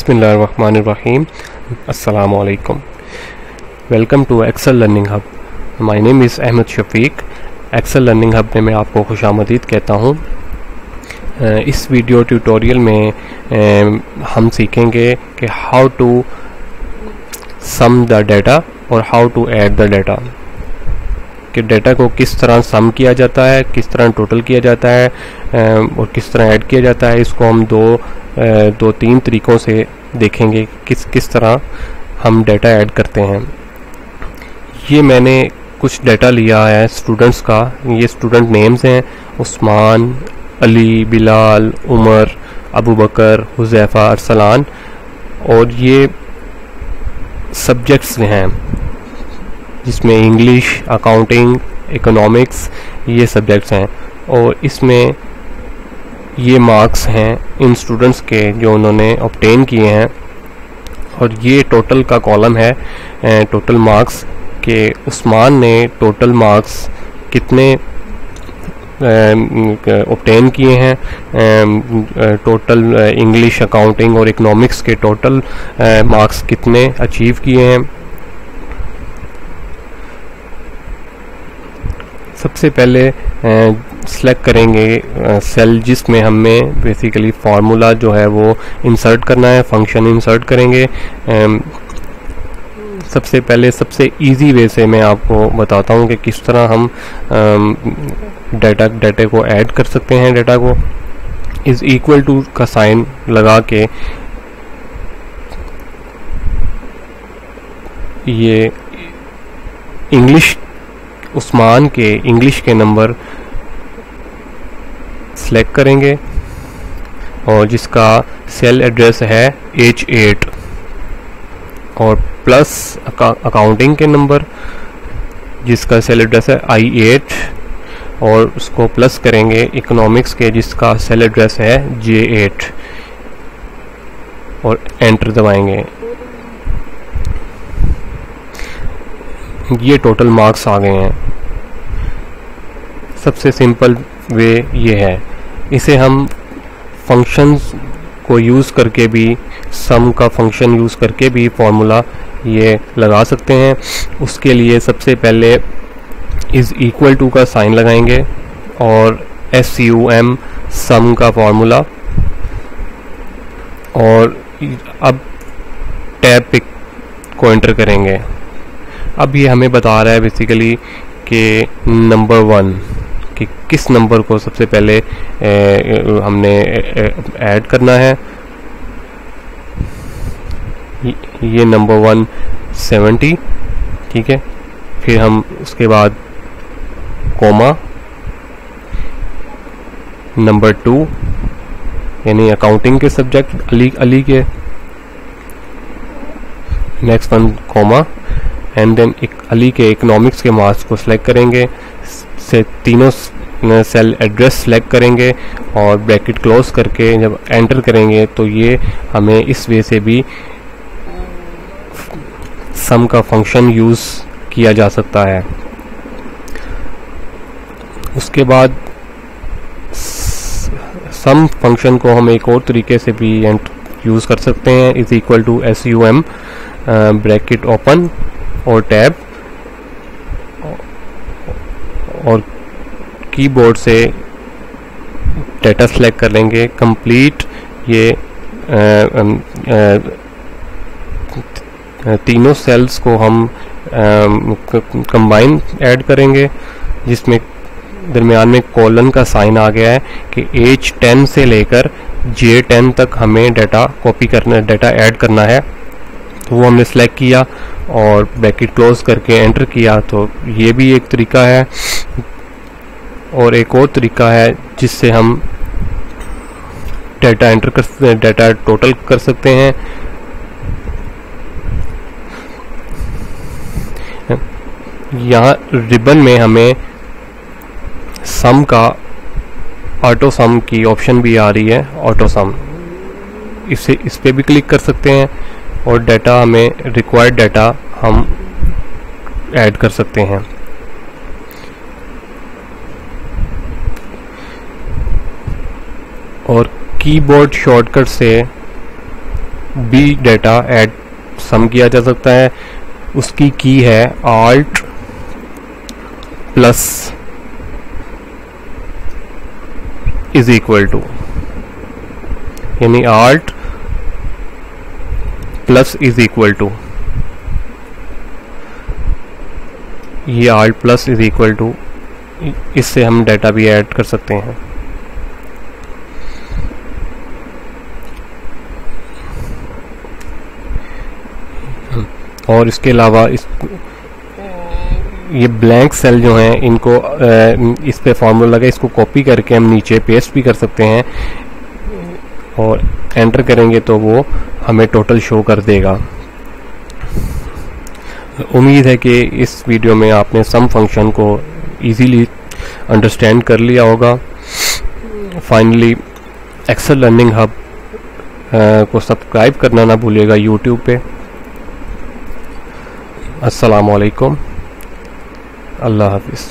बिस्मिल्लाहिर्रहमानिर्रहीम। अस्सलामु अलैकुम। Welcome to Excel learning hub. My name is Ahmad Shafiq. Excel learning hub में मैं आपको खुशामदीद कहता हूँ। इस वीडियो ट्यूटोरियल में हम सीखेंगे कि how to sum the data और how to add the data, कि डाटा को किस तरह सम किया जाता है, किस तरह टोटल किया जाता है और किस तरह ऐड किया जाता है। इसको हम दो तीन तरीक़ों से देखेंगे किस तरह हम डाटा ऐड करते हैं। ये मैंने कुछ डाटा लिया है स्टूडेंट्स का। ये स्टूडेंट नेम्स हैं: उस्मान, अली, बिलाल, उमर, अबू बकर, हुज़ैफ़ा, अरसलान। और ये सब्जेक्ट्स हैं जिसमें इंग्लिश, अकाउंटिंग, इकोनॉमिक्स ये सब्जेक्ट्स हैं। और इसमें ये मार्क्स हैं इन स्टूडेंट्स के जो उन्होंने ऑब्टेन किए हैं। और ये टोटल का कॉलम है टोटल मार्क्स के उस्मान ने टोटल मार्क्स कितने ऑब्टेन किए हैं, टोटल इंग्लिश, अकाउंटिंग और इकोनॉमिक्स के टोटल मार्क्स कितने अचीव किए हैं। सबसे पहले सेलेक्ट करेंगे सेल जिसमें हमें बेसिकली फार्मूला जो है वो इंसर्ट करना है, फंक्शन इंसर्ट करेंगे। सबसे पहले सबसे इजी वे से मैं आपको बताता हूँ कि किस तरह हम डाटा को ऐड कर सकते हैं। डाटा को इज़ इक्वल टू का साइन लगा के ये इंग्लिश उस्मान के इंग्लिश के नंबर सेलेक्ट करेंगे और जिसका सेल एड्रेस है H8 और प्लस अकाउंटिंग के नंबर जिसका सेल एड्रेस है I8 और उसको प्लस करेंगे इकोनॉमिक्स के जिसका सेल एड्रेस है J8 और एंटर दबाएंगे। ये टोटल मार्क्स आ गए हैं। सबसे सिंपल वे ये है। इसे हम फंक्शंस को यूज़ करके भी, सम का फंक्शन यूज़ करके भी फार्मूला ये लगा सकते हैं। उसके लिए सबसे पहले इज़ इक्वल टू का साइन लगाएंगे और SUM सम का फार्मूला, और अब टैब पिक को एंटर करेंगे। अब ये हमें बता रहा है बेसिकली कि नंबर 1 कि किस नंबर को सबसे पहले हमने ऐड करना है। ये नंबर 1 70, ठीक है। फिर हम उसके बाद कोमा, नंबर 2 यानी अकाउंटिंग के सब्जेक्ट अली के, next one comma, and then Ali के इकोनॉमिक्स के मार्क्स को सिलेक्ट करेंगे। से तीनों सेल एड्रेस सेलेक्ट करेंगे और ब्रैकेट क्लोज करके जब एंटर करेंगे तो ये हमें इस वे से भी सम का फंक्शन यूज़ किया जा सकता है। उसके बाद सम फंक्शन को हम एक और तरीके से भी यूज़ कर सकते हैं। Is equal to SUM bracket open और टैब, और कीबोर्ड से डाटा सेलेक्ट कर लेंगे कंप्लीट। ये तीनों सेल्स को हम कंबाइन ऐड करेंगे जिसमें दरमियान में कॉलन का साइन आ गया है कि H10 से लेकर J10 तक हमें डाटा कॉपी करना, डाटा ऐड करना है। तो वो हमने सेलेक्ट किया और ब्रैकेट क्लोज करके एंटर किया। तो ये भी एक तरीका है। और एक और तरीका है जिससे हम डाटा टोटल कर सकते हैं। यहाँ रिबन में हमें सम का ऑटो सम की ऑप्शन भी आ रही है, ऑटो सम। इस पे भी क्लिक कर सकते हैं और डाटा हमें रिक्वायर्ड डाटा हम ऐड कर सकते हैं। और कीबोर्ड शॉर्टकट से भी डाटा ऐड सम किया जा सकता है। उसकी की है Alt plus is equal to, यानी Alt plus is equal to, ये Alt plus is equal to, इससे हम डाटा भी ऐड कर सकते हैं। और इसके अलावा ये ब्लैंक सेल जो हैं इनको इस पे फॉर्मूला लगा, इसको कॉपी करके हम नीचे पेस्ट भी कर सकते हैं और एंटर करेंगे तो वो हमें टोटल शो कर देगा। उम्मीद है कि इस वीडियो में आपने सम फंक्शन को इजीली अंडरस्टैंड कर लिया होगा। फाइनली एक्सेल लर्निंग हब को सब्सक्राइब करना ना भूलिएगा यूट्यूब पे। अस्सलाम वालेकुम, अल्लाह हाफिज़।